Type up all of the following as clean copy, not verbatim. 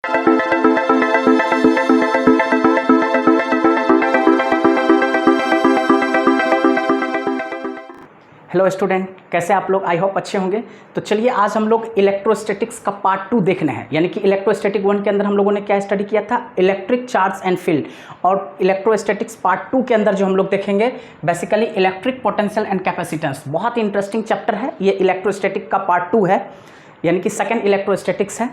Hello student, कैसे आप लोग? आई होप अच्छे होंगे। तो चलिए आज हम लोग इलेक्ट्रोस्टैटिक्स का पार्ट 2 देखने हैं। यानी कि इलेक्ट्रोस्टैटिक 1 के अंदर हम लोगों ने क्या स्टडी किया था, इलेक्ट्रिक चार्ज एंड फील्ड, और इलेक्ट्रोस्टैटिक्स पार्ट 2 के अंदर जो हम लोग देखेंगे basically electric potential and capacitance. बहुत ही इंटरेस्टिंग चैप्टर है ये, इलेक्ट्रोस्टैटिक का पार्ट 2 है, यानी कि सेकेंड इलेक्ट्रोस्टैटिक्स है।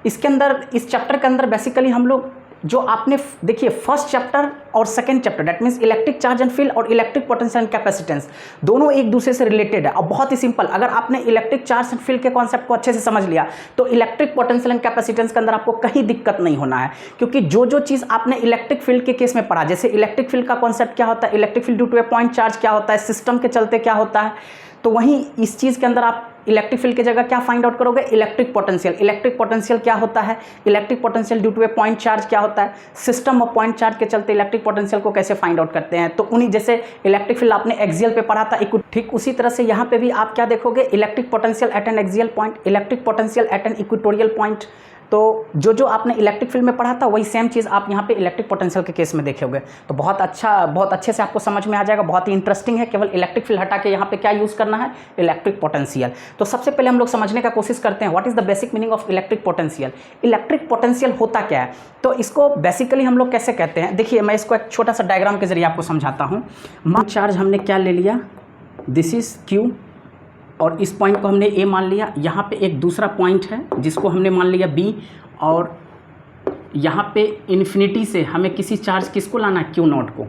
इसके अंदर, इस चैप्टर के अंदर बेसिकली हम लोग जो आपने देखिए फर्स्ट चैप्टर और second chapter, that means electric charge and field और इलेक्ट्रिक पोटेंशियल एंड कैपेसिटेंस, दोनों एक दूसरे से रिलेटेड है और बहुत ही सिंपल। अगर आपने इलेक्ट्रिक चार्ज एंड फील्ड के कॉन्सेप्ट को अच्छे से समझ लिया तो इलेक्ट्रिक पोटेंशियल एंड कैपेसिटेंस के अंदर आपको कहीं दिक्कत नहीं होना है, क्योंकि जो चीज़ आपने इलेक्ट्रिक फील्ड के केस में पढ़ा, जैसे इलेक्ट्रिक फील्ड का कॉन्सेप्ट क्या होता है, electric field due to a point charge क्या होता है, सिस्टम के चलते क्या होता है, तो वहीं इस चीज़ के अंदर आप इलेक्ट्रिक फील्ड की जगह क्या फाइंड आउट करोगे, इलेक्ट्रिक पोटेंशियल। इलेक्ट्रिक पोटेंशियल क्या होता है, electric potential due to a point charge क्या होता है, सिस्टम ऑफ पॉइंट चार्ज के चलते इलेक्ट्रिक पोटेंशियल को कैसे फाइंड आउट करते हैं। तो उन्हीं जैसे इलेक्ट्रिक फील्ड आपने एक्सियल पे पढ़ा था, ठीक उसी तरह से यहाँ पे भी आप क्या देखोगे, electric potential at an axial point, electric potential at an equatorial point. तो जो आपने इलेक्ट्रिक फील्ड में पढ़ा था वही सेम चीज़ आप यहाँ पे इलेक्ट्रिक पोटेंशियल के केस में देखोगे। तो बहुत अच्छे से आपको समझ में आ जाएगा, बहुत ही इंटरेस्टिंग है। केवल इलेक्ट्रिक फील्ड हटा के यहाँ पे क्या यूज़ करना है, इलेक्ट्रिक पोटेंशियल। तो सबसे पहले हम लोग समझने का कोशिश करते हैं what is the basic meaning of electric potential. Electric potential होता क्या है, तो इसको बेसिकली हम लोग कैसे कहते हैं, देखिए मैं इसको एक छोटा सा डायग्राम के जरिए आपको समझाता हूँ। मान चार्ज हमने क्या ले लिया, दिस इज़ Q, और इस पॉइंट को हमने A मान लिया। यहाँ पे एक दूसरा पॉइंट है जिसको हमने मान लिया B, और यहाँ पे इन्फिनिटी से हमें किसी चार्ज किसको लाना है, Q0 को।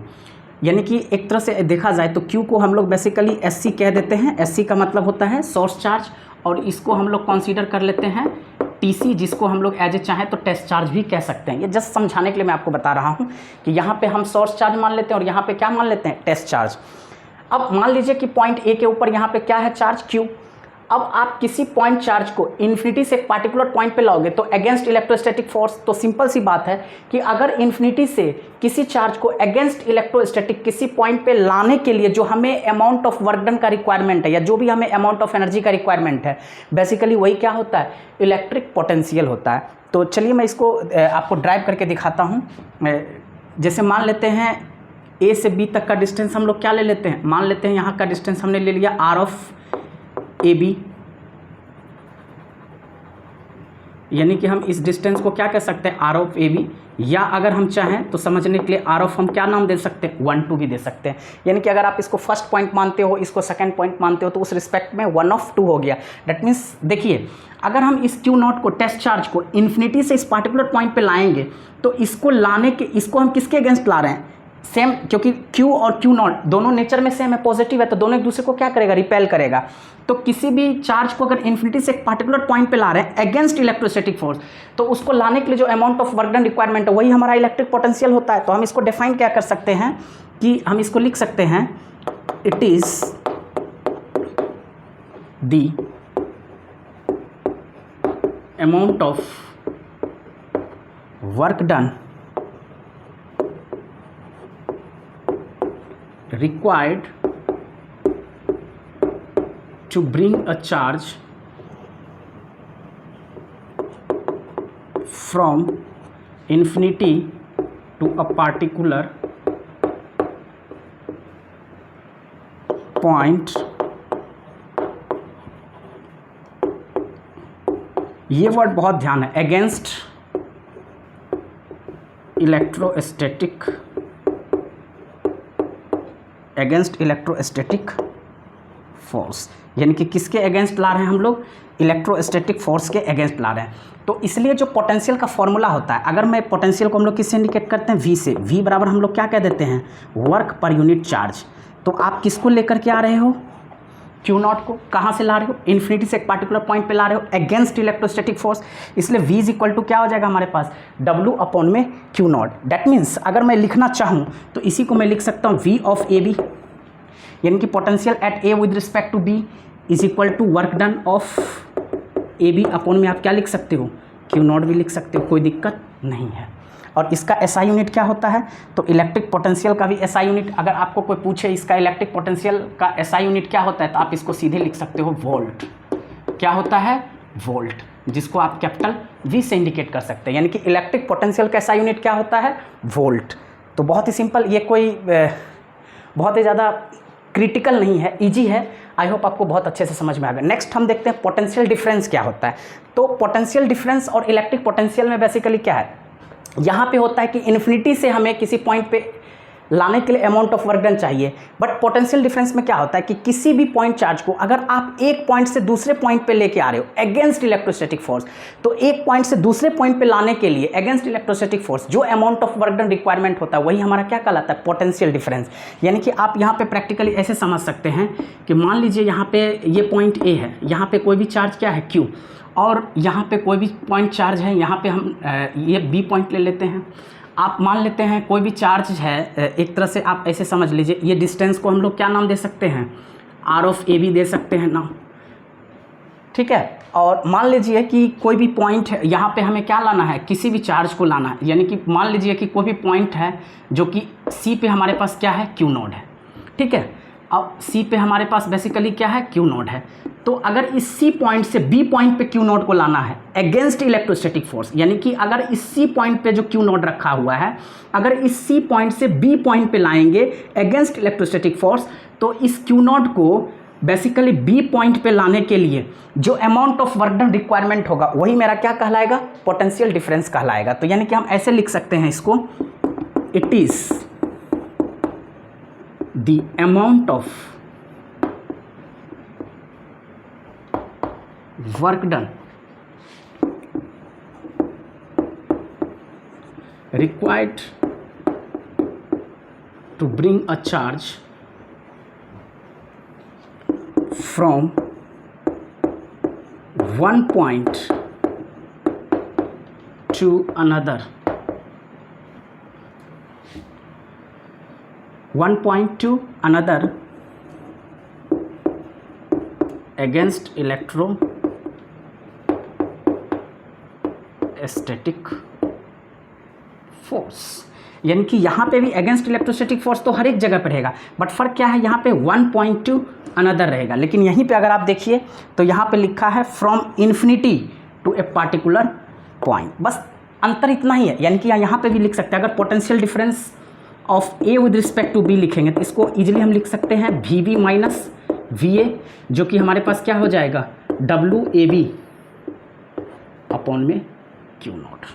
यानी कि एक तरह से देखा जाए तो Q को हम लोग बेसिकली SC कह देते हैं। SC का मतलब होता है सोर्स चार्ज, और इसको हम लोग कंसीडर कर लेते हैं TC, जिसको हम लोग एज ए चाहें तो टेस्ट चार्ज भी कह सकते हैं। ये जस्ट समझाने के लिए मैं आपको बता रहा हूँ कि यहाँ पे हम सोर्स चार्ज मान लेते हैं और यहाँ पे क्या मान लेते हैं, टेस्ट चार्ज। अब मान लीजिए कि पॉइंट A के ऊपर यहाँ पे क्या है, चार्ज Q। अब आप किसी पॉइंट चार्ज को इन्फिनिटी से एक पार्टिकुलर पॉइंट पे लाओगे तो अगेंस्ट इलेक्ट्रोस्टैटिक फोर्स, तो सिंपल सी बात है कि अगर इन्फिनिटी से किसी चार्ज को अगेंस्ट इलेक्ट्रोस्टैटिक किसी पॉइंट पे लाने के लिए जो हमें अमाउंट ऑफ वर्क डन का रिक्वायरमेंट है, या जो भी हमें अमाउंट ऑफ एनर्जी का रिक्वायरमेंट है, बेसिकली वही क्या होता है, इलेक्ट्रिक पोटेंशियल होता है। तो चलिए मैं इसको आपको ड्राइव करके दिखाता हूँ। जैसे मान लेते हैं A से B तक का डिस्टेंस हम लोग क्या ले लेते हैं, मान लेते हैं यहाँ का डिस्टेंस हमने ले लिया R ऑफ AB, यानी कि हम इस डिस्टेंस को क्या कह सकते हैं, R ऑफ AB, या अगर हम चाहें तो समझने के लिए R ऑफ हम क्या नाम दे सकते हैं, 1 2 भी दे सकते हैं। यानी कि अगर आप इसको फर्स्ट पॉइंट मानते हो, इसको सेकंड पॉइंट मानते हो, तो उस रिस्पेक्ट में 1 ऑफ 2 हो गया। दैट मीन्स देखिए, अगर हम इस Q0 को, टेस्ट चार्ज को इन्फिनिटी से इस पार्टिकुलर पॉइंट पे लाएंगे तो इसको लाने के, इसको हम किसके अगेंस्ट ला रहे हैं, सेम, क्योंकि Q और Q0 दोनों नेचर में सेम है, पॉजिटिव है, तो दोनों एक दूसरे को क्या करेगा, रिपेल करेगा। तो किसी भी चार्ज को अगर इन्फिनिटी से एक पार्टिकुलर पॉइंट पे ला रहे हैं अगेंस्ट इलेक्ट्रोस्टैटिक फोर्स, तो उसको लाने के लिए जो amount of work done requirement है वही हमारा इलेक्ट्रिक पोटेंशियल होता है। तो हम इसको डिफाइन क्या कर सकते हैं कि हम इसको लिख सकते हैं, it is the amount of work done required to bring a charge from infinity to a particular point। ये वर्ड बहुत ध्यान है, against electrostatic, against electrostatic force, यानी कि किसके अगेंस्ट ला रहे हैं हम लोग, इलेक्ट्रोस्टैटिक फोर्स के अगेंस्ट ला रहे हैं। तो इसलिए जो पोटेंशियल का फॉर्मूला होता है, अगर मैं पोटेंशियल को हम लोग किससे इंडिकेट करते हैं, V से। V बराबर हम लोग क्या कह देते हैं, वर्क पर यूनिट चार्ज। तो आप किसको लेकर के आ रहे हो, Q0 को। कहाँ से ला रहे हो, इन्फिनिटी से एक पार्टिकुलर पॉइंट पे ला रहे हो अगेंस्ट इलेक्ट्रोस्टैटिक फोर्स, इसलिए V इज इक्वल टू क्या हो जाएगा हमारे पास, W अपॉन में Q0। दैट मीन्स अगर मैं लिखना चाहूँ तो इसी को मैं लिख सकता हूँ V ऑफ AB, यानी कि potential at A with respect to B is equal to work done of AB upon में आप क्या लिख सकते हो, Q0 भी लिख सकते हो, कोई दिक्कत नहीं है। और इसका SI यूनिट क्या होता है, तो इलेक्ट्रिक पोटेंशियल का भी SI यूनिट, अगर आपको कोई पूछे इसका इलेक्ट्रिक पोटेंशियल का SI यूनिट क्या होता है, तो आप इसको सीधे लिख सकते हो वोल्ट। क्या होता है, वोल्ट। जिसको आप कैपिटल V से इंडिकेट कर सकते हैं, यानी कि इलेक्ट्रिक पोटेंशियल का SI यूनिट क्या होता है, वोल्ट। तो बहुत ही सिंपल, ये कोई बहुत ही ज़्यादा क्रिटिकल नहीं है, इजी है। आई होप आपको बहुत अच्छे से समझ में आ गया। नेक्स्ट हम देखते हैं पोटेंशियल डिफरेंस क्या होता है। तो पोटेंशियल डिफरेंस और इलेक्ट्रिक पोटेंशियल में बेसिकली क्या है, यहाँ पे होता है कि इन्फिनिटी से हमें किसी पॉइंट पे लाने के लिए अमाउंट ऑफ वर्क डन चाहिए, बट पोटेंशियल डिफरेंस में क्या होता है कि किसी भी पॉइंट चार्ज को अगर आप एक पॉइंट से दूसरे पॉइंट पे लेके आ रहे हो अगेंस्ट इलेक्ट्रोस्टैटिक फोर्स, तो एक पॉइंट से दूसरे पॉइंट पे लाने के लिए अगेंस्ट इलेक्ट्रोस्टैटिक फोर्स जो amount of work done requirement होता है वही हमारा क्या कहलाता है, पोटेंशियल डिफरेंस। यानी कि आप यहाँ पे प्रैक्टिकली ऐसे समझ सकते हैं कि मान लीजिए यहाँ पे ये पॉइंट ए है, यहाँ पे कोई भी चार्ज क्या है Q, और यहाँ पे कोई भी पॉइंट चार्ज है, यहाँ पे हम ये B पॉइंट ले लेते हैं। आप मान लेते हैं कोई भी चार्ज है, एक तरह से आप ऐसे समझ लीजिए, ये डिस्टेंस को हम लोग क्या नाम दे सकते हैं, R ऑफ AB दे सकते हैं नाम, ठीक है। और मान लीजिए कि कोई भी पॉइंट है, यहाँ पे हमें क्या लाना है, किसी भी चार्ज को लाना है, यानी कि मान लीजिए कि कोई भी पॉइंट है जो कि C पे हमारे पास क्या है, Q नोड है, ठीक है। अब C पे हमारे पास बेसिकली क्या है, Q नोड है। तो अगर इस C पॉइंट से B पॉइंट पे Q नोड को लाना है अगेंस्ट इलेक्ट्रोस्टैटिक फोर्स, यानी कि अगर इस C पॉइंट पे जो Q नोड रखा हुआ है, अगर इस C पॉइंट से B पॉइंट पे लाएंगे अगेंस्ट इलेक्ट्रोस्टैटिक फोर्स, तो इस Q नोड को बेसिकली B पॉइंट पे लाने के लिए जो amount of work done requirement होगा वही मेरा क्या कहलाएगा, पोटेंशियल डिफरेंस कहलाएगा। तो यानी कि हम ऐसे लिख सकते हैं इसको, it is the amount of work done required to bring a charge from one point to another, one point to another against electrostatic force. यानी कि यहाँ पे भी अगेंस्ट इलेक्ट्रोस्टैटिक फोर्स तो हर एक जगह पर रहेगा, बट फर्क क्या है, यहाँ पे वन पॉइंट टू अनदर रहेगा। लेकिन यहीं पे अगर आप देखिए तो यहाँ पे लिखा है from infinity to a particular point, बस अंतर इतना ही है। यानी कि यहाँ पे भी लिख सकते हैं, अगर potential difference of A with respect to B लिखेंगे तो इसको इजीली हम लिख सकते हैं VB माइनस VA, जो कि हमारे पास क्या हो जाएगा, WAB अपॉन में Q नॉट।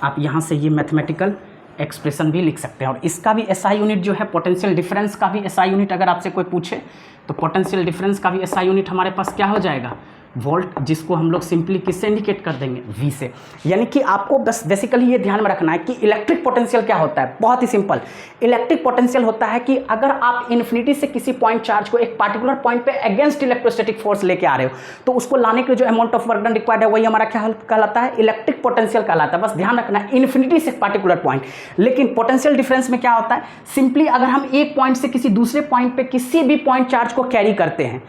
आप यहाँ से ये मैथमेटिकल एक्सप्रेशन भी लिख सकते हैं। और इसका भी SI यूनिट जो है, पोटेंशियल डिफरेंस का भी SI यूनिट अगर आपसे कोई पूछे तो पोटेंशियल डिफरेंस का भी SI यूनिट हमारे पास क्या हो जाएगा, वोल्ट, जिसको हम लोग सिंपली किससे इंडिकेट कर देंगे, V से। यानी कि आपको बस बेसिकली ये ध्यान में रखना है कि इलेक्ट्रिक पोटेंशियल क्या होता है, बहुत ही सिंपल। इलेक्ट्रिक पोटेंशियल होता है कि अगर आप इन्फिनिटी से किसी पॉइंट चार्ज को एक पार्टिकुलर पॉइंट पे अगेंस्ट इलेक्ट्रोस्टैटिक फोर्स लेके आ रहे हो, तो उसको लाने के लिए जो amount of work done required है वही हमारा क्या कहलाता है, इलेक्ट्रिक पोटेंशियल कहलाता है। बस ध्यान रखना है, इन्फिनिटी से पार्टिकुलर पॉइंट। लेकिन पोटेंशियल डिफरेंस में क्या होता है, सिंपली अगर हम एक पॉइंट से किसी दूसरे पॉइंट पे किसी भी पॉइंट चार्ज को कैरी करते हैं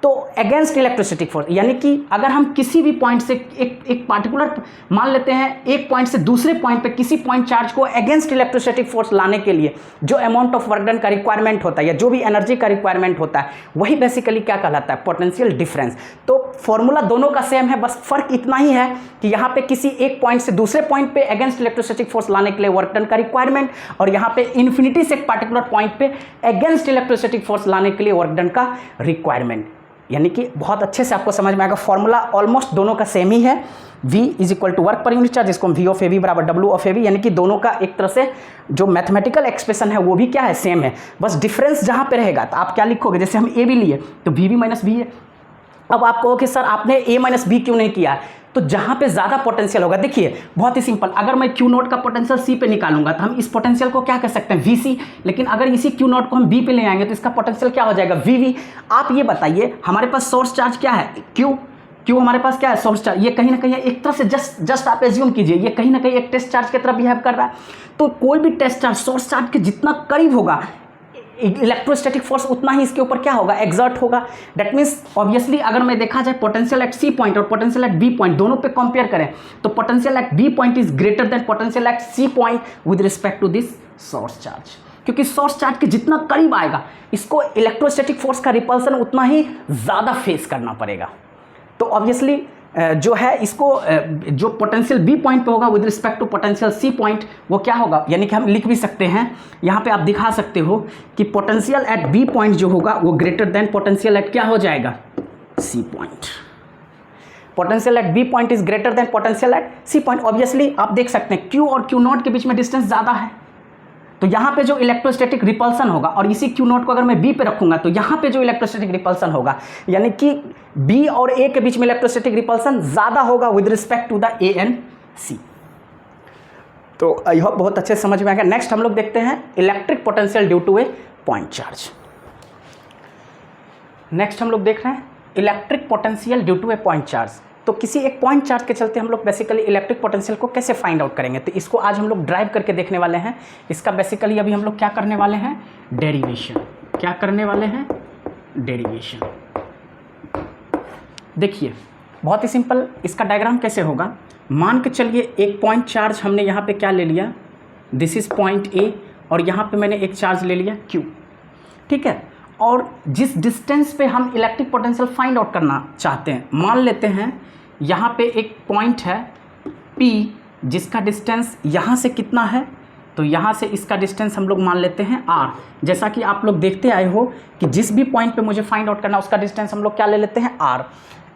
तो अगेंस्ट इलेक्ट्रोस्टैटिक फोर्स, यानी कि अगर हम किसी भी पॉइंट से एक पार्टिकुलर मान लेते हैं, एक पॉइंट से दूसरे पॉइंट पे किसी पॉइंट चार्ज को अगेंस्ट इलेक्ट्रोस्टैटिक फोर्स लाने के लिए जो अमाउंट ऑफ वर्क डन का रिक्वायरमेंट होता है या जो भी एनर्जी का रिक्वायरमेंट होता है वही बेसिकली क्या कहलाता है, पोटेंशियल डिफरेंस। तो फॉर्मूला दोनों का सेम है, बस फर्क इतना ही है कि यहाँ पे किसी एक पॉइंट से दूसरे पॉइंट पे अगेंस्ट इलेक्ट्रोस्टैटिक फोर्स लाने के लिए वर्क डन का रिक्वायरमेंट, और यहाँ पे इन्फिनिटी से एक पार्टिकुलर पॉइंट पे अगेंस्ट इलेक्ट्रोस्टैटिक फोर्स लाने के लिए वर्क डन का रिक्वायरमेंट। यानी कि बहुत अच्छे से आपको समझ में आएगा, फॉर्मूला ऑलमोस्ट दोनों का सेम ही है। V is equal to work per unit charge, जिसको हम V ऑफ AB बराबर W ऑफ AB, यानी कि दोनों का एक तरह से जो मैथमेटिकल एक्सप्रेशन है वो भी क्या है, सेम है। बस डिफरेंस जहाँ पे रहेगा तो आप क्या लिखोगे, जैसे हम AB लिए तो VB माइनस B है। अब आप कहो कि सर आपने A माइनस B क्यों नहीं किया, तो जहाँ पे ज़्यादा पोटेंशियल होगा, देखिए बहुत ही सिंपल, अगर मैं Q नोट का पोटेंशियल C पे निकालूंगा तो हम इस पोटेंशियल को क्या कह सकते हैं, VC। लेकिन अगर इसी Q नोट को हम B पे ले आएंगे तो इसका पोटेंशियल क्या हो जाएगा, VV। आप ये बताइए, हमारे पास सोर्स चार्ज क्या है, Q हमारे पास क्या है, सोर्स चार्ज। ये कहीं ना कहीं एक तरह से जस्ट आप एज्यूम कीजिए, ये कहीं ना कहीं एक टेस्ट चार्ज की तरह बिहेव कर रहा है। तो कोई भी टेस्ट चार्ज सोर्स चार्ज के जितना करीब होगा, इलेक्ट्रोस्टैटिक फोर्स उतना ही इसके ऊपर क्या होगा, एक्सर्ट होगा। दैट मीन्स ऑब्वियसली अगर मैं देखा जाए पोटेंशियल एट C पॉइंट और पोटेंशियल एट B पॉइंट दोनों पे कंपेयर करें तो potential at B point is greater than potential at C point with respect to this source charge, क्योंकि सोर्स चार्ज के जितना करीब आएगा इसको इलेक्ट्रोस्टैटिक फोर्स का रिपल्सन उतना ही ज़्यादा फेस करना पड़ेगा। तो ऑब्वियसली जो है इसको जो पोटेंशियल बी पॉइंट पे होगा with respect to potential C point वो क्या होगा, यानी कि हम लिख भी सकते हैं यहाँ पे आप दिखा सकते हो कि पोटेंशियल एट बी पॉइंट जो होगा वो ग्रेटर देन पोटेंशियल एट क्या हो जाएगा, C point. Potential at B point is greater than potential at C point. Obviously आप देख सकते हैं क्यू और क्यू नॉट के बीच में डिस्टेंस ज़्यादा है, तो यहाँ पे जो इलेक्ट्रोस्टैटिक रिपल्सन होगा, और इसी क्यू नॉट को अगर मैं बी पे रखूंगा तो यहाँ पे जो इलेक्ट्रोस्टैटिक रिपल्सन होगा, यानी कि बी और ए के बीच में इलेक्ट्रोस्टैटिक रिपल्सन ज़्यादा होगा with respect to the A and C. तो आई होप बहुत अच्छे समझ में आ गया। नेक्स्ट हम लोग देखते हैं electric potential due to a point charge. Next हम लोग देख रहे हैं electric potential due to a point charge. तो किसी एक पॉइंट चार्ज के चलते हम लोग बेसिकली इलेक्ट्रिक पोटेंशियल को कैसे फाइंड आउट करेंगे, तो इसको आज हम लोग ड्राइव करके देखने वाले हैं। इसका बेसिकली अभी हम लोग क्या करने वाले हैं, डेरिवेशन। क्या करने वाले हैं, डेरिवेशन। देखिए बहुत ही सिंपल, इसका डायग्राम कैसे होगा, मान के चलिए एक पॉइंट चार्ज हमने यहाँ पे क्या ले लिया, दिस इज पॉइंट ए, और यहाँ पे मैंने एक चार्ज ले लिया क्यू, ठीक है। और जिस डिस्टेंस पे हम इलेक्ट्रिक पोटेंशियल फाइंड आउट करना चाहते हैं, मान लेते हैं यहाँ पे एक पॉइंट है P जिसका डिस्टेंस यहाँ से कितना है, तो यहाँ से इसका डिस्टेंस हम लोग मान लेते हैं R। जैसा कि आप लोग देखते आए हो कि जिस भी पॉइंट पे मुझे फाइंड आउट करना उसका डिस्टेंस हम लोग क्या ले लेते हैं, R।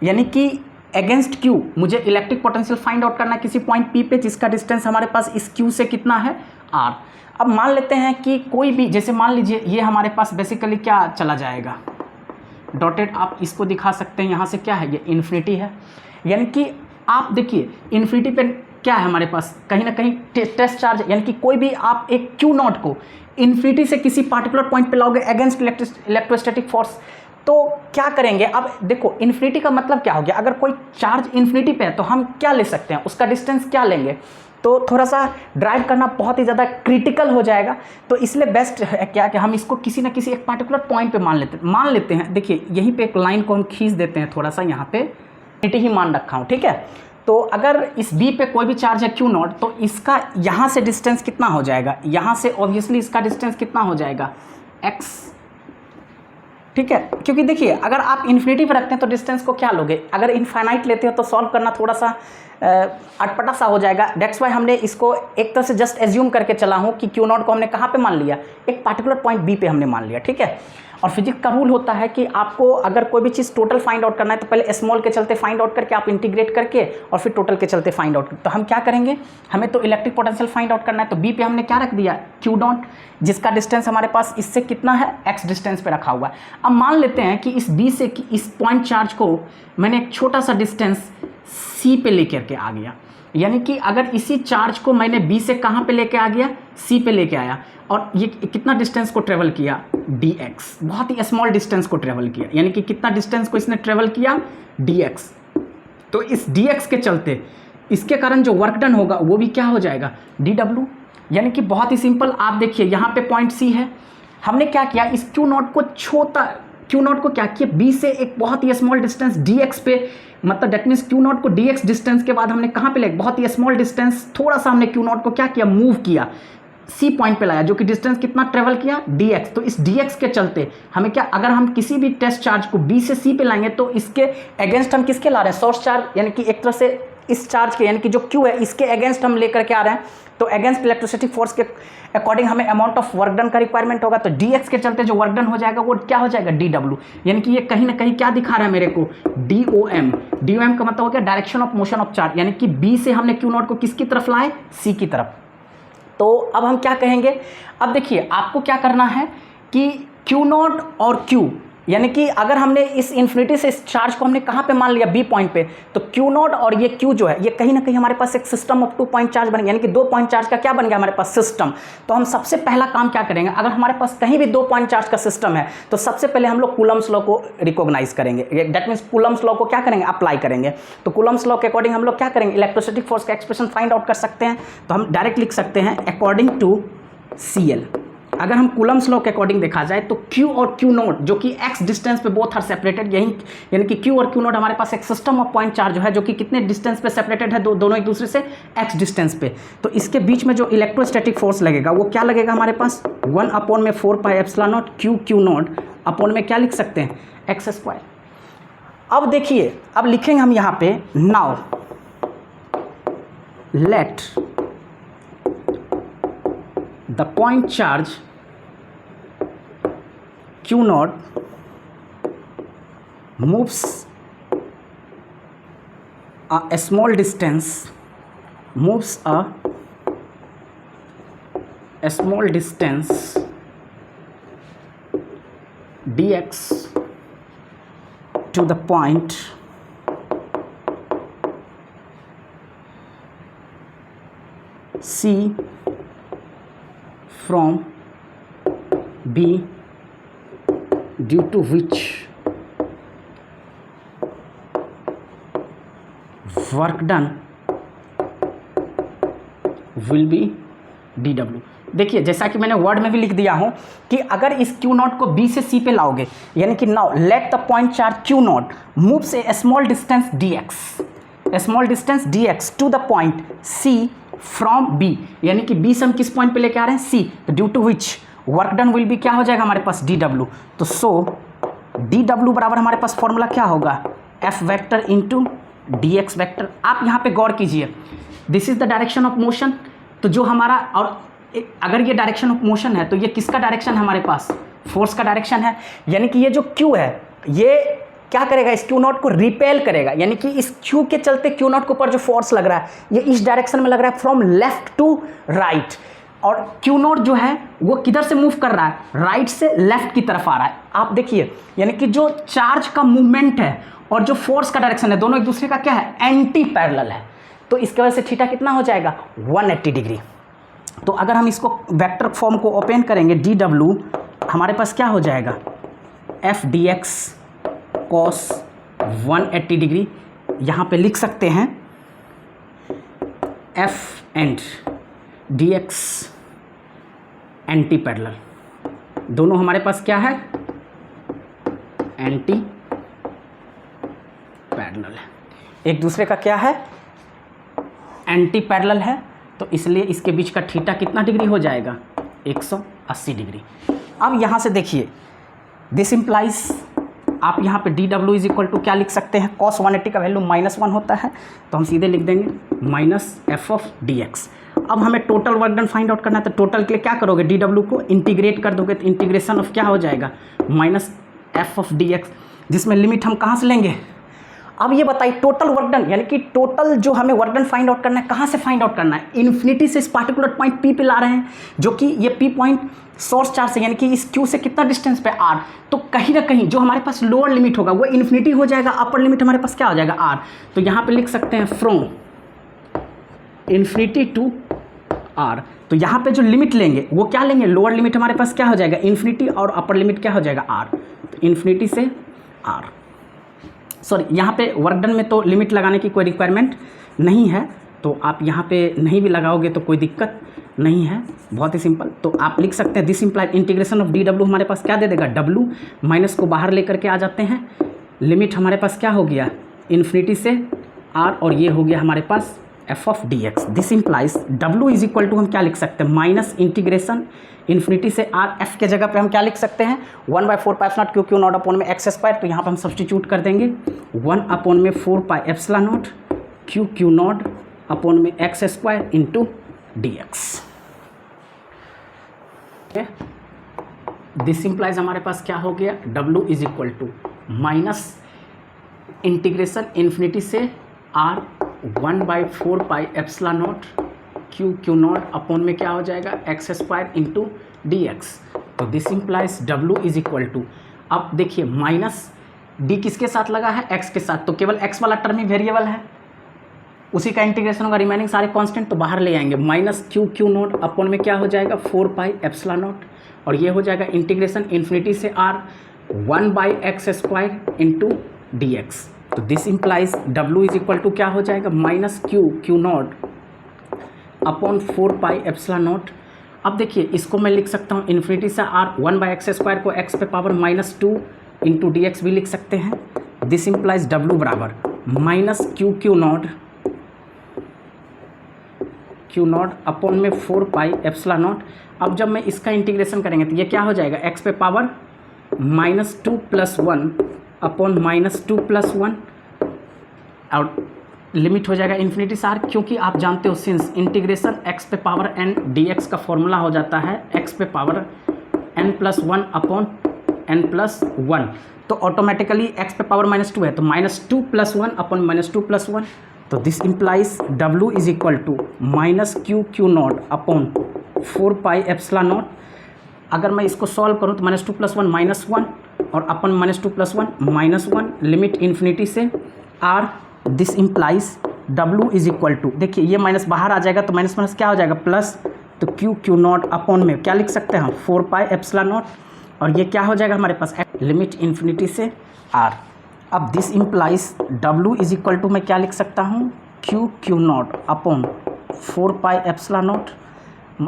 यानी कि अगेंस्ट Q मुझे इलेक्ट्रिक पोटेंशियल फाइंड आउट करना है किसी पॉइंट P पे जिसका डिस्टेंस हमारे पास इस Q से कितना है, R। अब मान लेते हैं कि कोई भी, जैसे मान लीजिए ये हमारे पास बेसिकली क्या चला जाएगा, डॉटेड, आप इसको दिखा सकते हैं, यहाँ से क्या है, ये इन्फिनिटी है। यानी कि आप देखिए इन्फिनिटी पे क्या है हमारे पास, कहीं ना कहीं टेस्ट चार्ज, यानी कि कोई भी आप एक क्यू नॉट को इन्फिनिटी से किसी पार्टिकुलर पॉइंट पे लाओगे अगेंस्ट इलेक्ट्रोस्टैटिक फोर्स, तो क्या करेंगे। अब देखो इन्फिनिटी का मतलब क्या हो गया, अगर कोई चार्ज इन्फिनिटी पे है तो हम क्या ले सकते हैं, उसका डिस्टेंस क्या लेंगे, तो थोड़ा सा ड्राइव करना बहुत ही ज़्यादा क्रिटिकल हो जाएगा। तो इसलिए बेस्ट है क्या कि हम इसको किसी ना किसी एक पार्टिकुलर पॉइंट पे मान लेते हैं। देखिए यहीं पे एक लाइन को हम खींच देते हैं, थोड़ा सा यहाँ पे इन्फिनिटी ही मान रखा हूँ, ठीक है। तो अगर इस बी पे कोई भी चार्ज है क्यू नॉट, तो इसका यहाँ से डिस्टेंस कितना हो जाएगा, यहाँ से ऑब्वियसली इसका डिस्टेंस कितना हो जाएगा, x, ठीक है। क्योंकि देखिए अगर आप इन्फिनिटी पर रखते हैं तो डिस्टेंस को क्या लोगे, अगर इनफाइनाइट लेते हो तो सॉल्व करना थोड़ा सा अटपटा सा हो जाएगा। डेट्स वाई हमने इसको एक तरह से जस्ट एज्यूम करके चला हूँ कि क्यू नॉट को हमने कहाँ पे मान लिया, एक पार्टिकुलर पॉइंट बी पे हमने मान लिया, ठीक है। और फिजिक्स का रूल होता है कि आपको अगर कोई भी चीज़ टोटल फाइंड आउट करना है तो पहले स्मॉल के चलते फाइंड आउट करके आप इंटीग्रेट करके और फिर टोटल के चलते फाइंड आउट। तो हम क्या करेंगे, हमें तो इलेक्ट्रिक पोटेंशियल फाइंड आउट करना है, तो बी पे हमने क्या रख दिया, क्यू डॉट, जिसका डिस्टेंस हमारे पास इससे कितना है, x डिस्टेंस पे रखा हुआ है। अब मान लेते हैं कि इस बी से इस पॉइंट चार्ज को मैंने एक छोटा सा डिस्टेंस सी पे लेकर के आ गया, यानी कि अगर इसी चार्ज को मैंने बी से कहाँ पे लेके आ गया, सी पे लेके आया, और ये कितना डिस्टेंस को ट्रेवल किया, dx, बहुत ही स्मॉल डिस्टेंस को ट्रेवल किया, यानी कि कितना डिस्टेंस को इसने ट्रेवल किया, dx। तो इस dx के चलते इसके कारण जो वर्क डन होगा वो भी क्या हो जाएगा, dw। यानी कि बहुत ही सिंपल, आप देखिए यहाँ पे पॉइंट सी है, हमने क्या किया, इस क्यू नॉट को क्या किया, बी से एक बहुत ही स्मॉल डिस्टेंस dx पे, मतलब डेट मीन्स क्यू नॉट को dx डिस्टेंस के बाद हमने कहाँ पे लिया, बहुत ही स्मॉल डिस्टेंस, थोड़ा सा हमने क्यू नॉट को क्या किया, मूव किया, सी पॉइंट पे लाया, जो कि डिस्टेंस कितना ट्रेवल किया, dx। तो इस dx के चलते हमें क्या, अगर हम किसी भी टेस्ट चार्ज को b से c पे लाएंगे तो इसके अगेंस्ट हम किसके ला रहे हैं, सोर्स चार्ज, यानी कि एक तरह से इस चार्ज के, यानी कि जो q है इसके अगेंस्ट हम लेकर के आ रहे हैं। तो अगेंस्ट इलेक्ट्रोस्टैटिक फोर्स के अकॉर्डिंग हमें अमाउंट ऑफ वर्क डन का रिक्वायरमेंट होगा, तो dx के चलते जो वर्क डन हो जाएगा वो क्या हो जाएगा, dw। यानी कि ये कहीं ना कहीं क्या दिखा रहा है मेरे को, dom का मतलब हो गया direction of motion of charge, यानी कि b से हमने q नॉट को किसकी तरफ लाए, c की तरफ। तो अब हम क्या कहेंगे, अब देखिए आपको क्या करना है कि Q नॉट और Q, यानी कि अगर हमने इस इन्फिनिटी से इस चार्ज को हमने कहाँ पे मान लिया, बी पॉइंट पे, तो Q नॉट और ये Q जो है ये कहीं ना कहीं हमारे पास एक सिस्टम ऑफ 2 पॉइंट चार्ज बन गया, यानी कि 2 पॉइंट चार्ज का क्या बन गया हमारे पास, सिस्टम। तो हम सबसे पहला काम क्या करेंगे, अगर हमारे पास कहीं भी 2 पॉइंट चार्ज का सिस्टम है तो सबसे पहले हम लोग कूलम्स लॉ को रिकॉग्नाइज करेंगे, दैट मीन्स कूलम्स लॉ को क्या करेंगे, अप्लाई करेंगे। तो कूलम्स लॉ के अकॉर्डिंग हम लोग क्या करेंगे, इलेक्ट्रोस्टैटिक फोर्स का एक्सप्रेशन फाइंड आउट कर सकते हैं। तो हम डायरेक्ट लिख सकते हैं अकॉर्डिंग टू CL। अगर हम कूलम्स लॉ के अकॉर्डिंग देखा जाए तो Q और Q नॉट जो कि x डिस्टेंस पे बोथ आर सेपरेटेड, यही यानी कि Q और Q नॉट हमारे पास एक सिस्टम ऑफ पॉइंट चार्ज है जो कि कितने डिस्टेंस पे सेपरेटेड है, दोनों एक दूसरे से x डिस्टेंस पे। तो इसके बीच में जो इलेक्ट्रोस्टैटिक फोर्स लगेगा वो क्या लगेगा हमारे पास, 1/4πε0 Q नॉट अपॉन में क्या लिख सकते हैं, x²। अब देखिए, अब लिखेंगे हम यहाँ पे now let the point charge Q naught moves a small distance, moves a small distance dx to the point C from B, due to which work done will be dw। देखिए, जैसा कि मैंने वर्ड में भी लिख दिया हूं कि अगर इस Q नॉट को B से C पे लाओगे, यानी कि now let the point charge Q naught moves a small distance dx to the point C from B, यानी कि B से हम किस पॉइंट पे लेके आ रहे हैं C, तो due to which work done will be क्या हो जाएगा हमारे पास dw। तो सो dw बराबर हमारे पास फॉर्मूला क्या होगा, f vector into dx vector. आप यहाँ पे गौर कीजिए, this is the direction of motion. तो जो हमारा, और अगर ये डायरेक्शन ऑफ मोशन है तो ये किसका डायरेक्शन है हमारे पास, फोर्स का डायरेक्शन है। यानी कि ये जो Q है ये क्या करेगा, इस Q नॉट को रिपेल करेगा, यानी कि इस Q के चलते Q नॉट के ऊपर जो फोर्स लग रहा है ये इस डायरेक्शन में लग रहा है, फ्रॉम लेफ्ट टू राइट। और Q नॉट जो है वो किधर से मूव कर रहा है, राइट से लेफ्ट की तरफ आ रहा है। आप देखिए, यानी कि जो चार्ज का मूवमेंट है और जो फोर्स का डायरेक्शन है दोनों एक दूसरे का क्या है, एंटी पैरेलल है। तो इसकी वजह से थीटा कितना हो जाएगा, 180 डिग्री। तो अगर हम इसको वेक्टर फॉर्म को ओपन करेंगे, dw हमारे पास क्या हो जाएगा, f dx cos 180 डिग्री। यहाँ पे लिख सकते हैं f and dx anti parallel, दोनों हमारे पास क्या है, एंटी पैरेलल है, एक दूसरे का क्या है, एंटी पैरेलल है। तो इसलिए इसके बीच का थीटा कितना डिग्री हो जाएगा, 180 डिग्री। अब यहाँ से देखिए, दिस इम्प्लाइज, आप यहाँ पे dw इज इक्वल टू क्या लिख सकते हैं, cos 180 का वैल्यू -1 होता है, तो हम सीधे लिख देंगे माइनस एफ ऑफ dx। अब हमें total work done find out करना है, तो टोटल के लिए क्या करोगे, dw को इंटीग्रेट कर दोगे तो इंटीग्रेशन ऑफ क्या हो जाएगा, माइनस एफ ऑफ dx, जिसमें लिमिट हम कहाँ से लेंगे। अब ये बताइए टोटल वर्क डन, यानी कि टोटल जो हमें वर्क डन फाइंड आउट करना है, कहाँ से फाइंड आउट करना है, इन्फिनिटी से इस पार्टिकुलर पॉइंट P पे ला रहे हैं, जो कि ये P पॉइंट सोर्स चार्ज से, यानी कि इस Q से कितना डिस्टेंस पे R। तो कहीं ना कहीं जो हमारे पास लोअर लिमिट होगा वो इन्फिनिटी हो जाएगा, अपर लिमिट हमारे पास क्या हो जाएगा, R। तो यहाँ पे लिख सकते हैं फ्रॉम इन्फिनिटी टू R। तो यहाँ पे जो लिमिट लेंगे वो क्या लेंगे, लोअर लिमिट हमारे पास क्या हो जाएगा, इन्फिनिटी, और अपर लिमिट क्या हो जाएगा, R। तो इन्फिनिटी से R, सॉरी यहाँ पे वर्क डन में तो लिमिट लगाने की कोई रिक्वायरमेंट नहीं है, तो आप यहाँ पे नहीं भी लगाओगे तो कोई दिक्कत नहीं है, बहुत ही सिंपल। तो आप लिख सकते हैं this implied integration of dw हमारे पास क्या दे देगा, w, माइनस को बाहर लेकर के आ जाते हैं, लिमिट हमारे पास क्या हो गया, इन्फिनिटी से r, और ये हो गया हमारे पास f of dx। This implies w is equal to हम क्या लिख सकते हैं, माइनस इंटीग्रेशन इन्फिनिटी से r, f के जगह पे हम क्या लिख सकते हैं, 1/4 pi epsilon naught q naught upon में x स्क्वायर। तो यहाँ पर हम सब्सटीट्यूट कर देंगे 1/4 pi epsilon naught q naught upon में x square into dx। This implies हमारे पास क्या हो गया, w is equal to minus integration infinity से r 1/4 pi epsilon naught q naught upon में क्या हो जाएगा, x स्क्वायर इंटू dx। तो this implies w is equal to, अब देखिए माइनस d किसके साथ लगा है, x के साथ, तो केवल x वाला टर्म ही वेरिएबल है, उसी का इंटीग्रेशन होगा, रिमेनिंग सारे कांस्टेंट तो बाहर ले आएंगे, माइनस q नॉट अपॉन में क्या हो जाएगा, 4 पाई एप्सिलॉन नॉट, और ये हो जाएगा इंटीग्रेशन इन्फिनिटी से r 1/x square into dx। तो this implies w is equal to क्या हो जाएगा, minus q naught upon 4 pi epsilon naught. अब देखिए इसको मैं लिख सकता हूँ इन्फिनिटी से r 1/x स्क्वायर को x पे पावर -2 इंटू dx भी लिख सकते हैं। दिस इम्प्लाइज w बराबर माइनस q नॉट अपॉन में 4 पाई एप्सिलॉन नॉट। अब जब मैं इसका इंटीग्रेशन करेंगे तो ये क्या हो जाएगा, x पे पावर -2 + 1 अपॉन -2 + 1 और लिमिट हो जाएगा इन्फिनिटी से आर, क्योंकि आप जानते हो सिंस इंटीग्रेशन x पे पावर n dx का फॉर्मूला हो जाता है x पे पावर n+1 अपॉन n+1, तो ऑटोमेटिकली x पे पावर -2 है तो -2 + 1 अपॉन -2 + 1, तो this implies W is equal to -q naught upon 4πε0। अगर मैं इसको सॉल्व करूँ तो -2 + 1 -1 और अपन -2 + 1 -1, लिमिट इन्फिनिटी से r, this implies W is equal to, देखिए ये माइनस बाहर आ जाएगा तो माइनस माइनस क्या हो जाएगा प्लस, तो Q नॉट अपॉन में क्या लिख सकते हैं हम 4πε0, और ये क्या हो जाएगा हमारे पास लिमिट इन्फिनिटी से r। अब this implies W is equal to मैं क्या लिख सकता हूँ Q नॉट अपॉन 4πε0,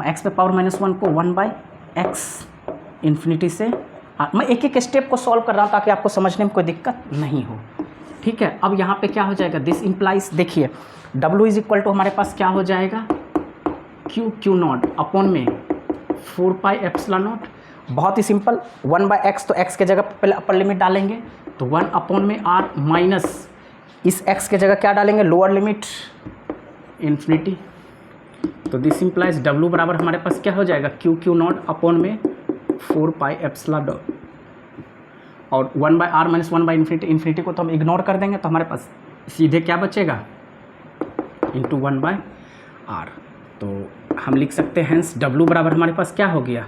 x पे पावर -1 को 1/x इन्फिनिटी से मैं एक एक स्टेप को सॉल्व कर रहा हूँ ताकि आपको समझने में कोई दिक्कत नहीं हो, ठीक है। अब यहाँ पे क्या हो जाएगा, दिस इम्प्लाइज, देखिए W इज इक्वल टू हमारे पास क्या हो जाएगा Q नॉट अपॉन में 4πε0, बहुत ही सिंपल, 1/x, तो x के जगह पहले अपर लिमिट डालेंगे तो 1 अपॉन में r माइनस इस x के जगह क्या डालेंगे लोअर लिमिट इन्फिनिटी, तो दिस इम्प्लाइज W बराबर हमारे पास क्या हो जाएगा Q नॉट अपॉन में 4πε0, और 1/r माइनस 1/∞, इन्फिनिटी को तो हम इग्नोर कर देंगे, तो हमारे पास सीधे क्या बचेगा इंटू 1/r, तो हम लिख सकते हैं हेंस W बराबर हमारे पास क्या हो गया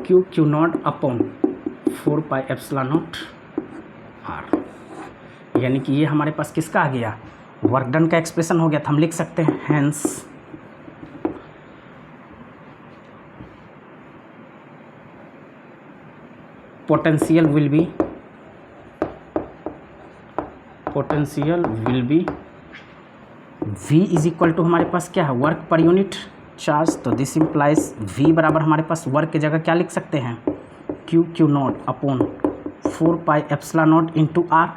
Q नॉट अपॉन 4πε0 r, यानी कि ये हमारे पास किसका आ गया वर्क डन का एक्सप्रेशन हो गया। तो हम लिख सकते हैं hence potential will be V is equal to हमारे पास क्या है वर्क पर यूनिट चार्ज, तो दिस इम्प्लाइज V बराबर हमारे पास वर्क की जगह क्या लिख सकते हैं Q naught upon 4πε0 into r।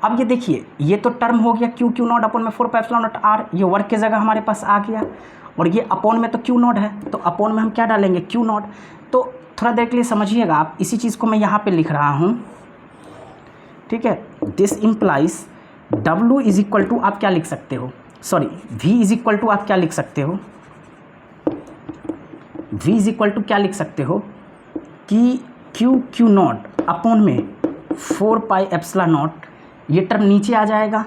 अब ये देखिए ये तो टर्म हो गया Q नॉट अपॉन में 4πε0 r, ये वर्क की जगह हमारे पास आ गया, और ये अपॉन में तो Q नॉट है, तो अपॉन में हम क्या डालेंगे Q नॉट। तो थोड़ा देर के लिए समझिएगा आप, इसी चीज़ को मैं यहाँ पे लिख रहा हूँ, ठीक है। This implies W is equal to आप क्या लिख सकते हो, sorry V is equal to आप क्या लिख सकते हो, V इज इक्वल टू क्या लिख सकते हो कि Q नॉट अपॉन में 4πε0, ये टर्म नीचे आ जाएगा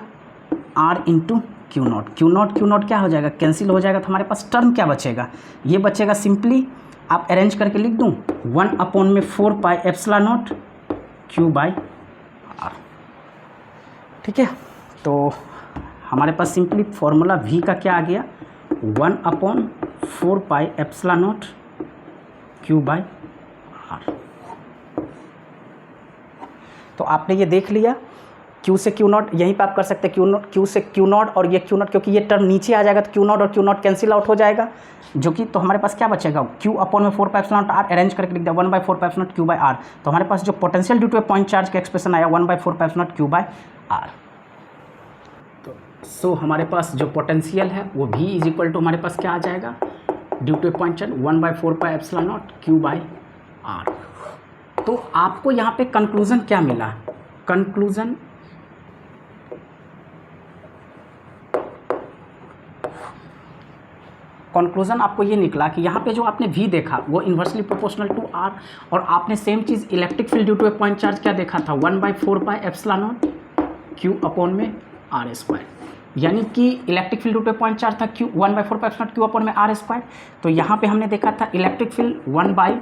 R इंटू Q नॉट क्या हो जाएगा कैंसिल हो जाएगा, तो हमारे पास टर्म क्या बचेगा, ये बचेगा सिंपली आप अरेंज करके लिख दूँ 1 अपॉन में 4πε0 Q/r, ठीक है। तो हमारे पास सिंपली फॉर्मूला V का क्या आ गया 1 अपॉन 4πε0 Q/r। तो आपने ये देख लिया Q से Q नॉट, यहीं पे आप कर सकते हैं Q से Q नॉट, और ये Q नॉट क्योंकि ये टर्म नीचे आ जाएगा तो Q नॉट और Q नॉट कैंसिल आउट हो जाएगा, जो कि तो हमारे पास क्या बचेगा Q अपॉन में 4πε0 r, अरेंज करके लिख दिया 1/4πε0 Q/r, तो हमारे पास जो potential due to a point charge का एक्सप्रेशन आया 1/4πε0 Q/r। तो सो हमारे पास जो पोटेंशियल है वो V इज इक्वल टू हमारे पास क्या आ जाएगा due to a point charge 1/4πε0 Q/r। तो आपको यहाँ पे कंक्लूजन क्या मिला, कंक्लूजन आपको ये निकला कि यहाँ पे जो आपने V देखा वो इन्वर्सली प्रोपोर्शनल टू R, और आपने सेम चीज़ electric field due to a point charge क्या देखा था 1/4πε0 Q अपॉन में r², यानी कि electric field due to a point charge था Q 1/4πε0 Q अपॉन में r²। तो यहाँ पे हमने देखा था electric field 1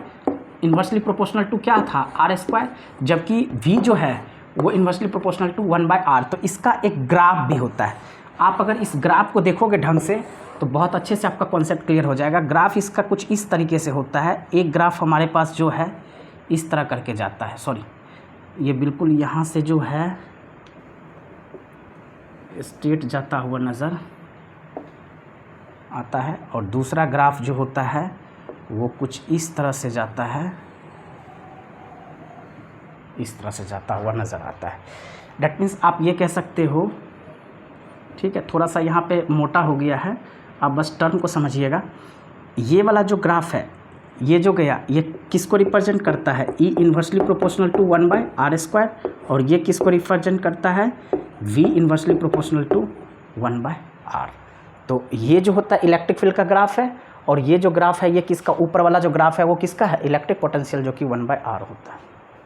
inversely proportional to क्या था r², जबकि V जो है वो इन्वर्सली प्रोपोर्शनल टू 1/r। तो इसका एक ग्राफ भी होता है, आप अगर इस ग्राफ को देखोगे ढंग से तो बहुत अच्छे से आपका कॉन्सेप्ट क्लियर हो जाएगा। ग्राफ इसका कुछ इस तरीके से होता है, एक ग्राफ हमारे पास जो है इस तरह करके जाता है, सॉरी ये बिल्कुल यहाँ से जो है स्ट्रेट जाता हुआ नज़र आता है, और दूसरा ग्राफ जो होता है वो कुछ इस तरह से जाता है, इस तरह से जाता हुआ नज़र आता है। डैट मीन्स आप ये कह सकते हो, ठीक है, थोड़ा सा यहाँ पे मोटा हो गया है, आप बस टर्म को समझिएगा। ये वाला जो ग्राफ है ये जो गया ये किसको रिप्रेजेंट करता है, ई इन्वर्सली प्रोपोर्शनल टू 1/r², और ये किसको रिप्रेजेंट करता है, v inversely proportional to 1/r। तो ये जो होता है इलेक्ट्रिक फील्ड का ग्राफ है, और ये जो ग्राफ है ये किसका, ऊपर वाला जो ग्राफ है वो किसका है, इलेक्ट्रिक पोटेंशियल, जो कि 1/r होता है।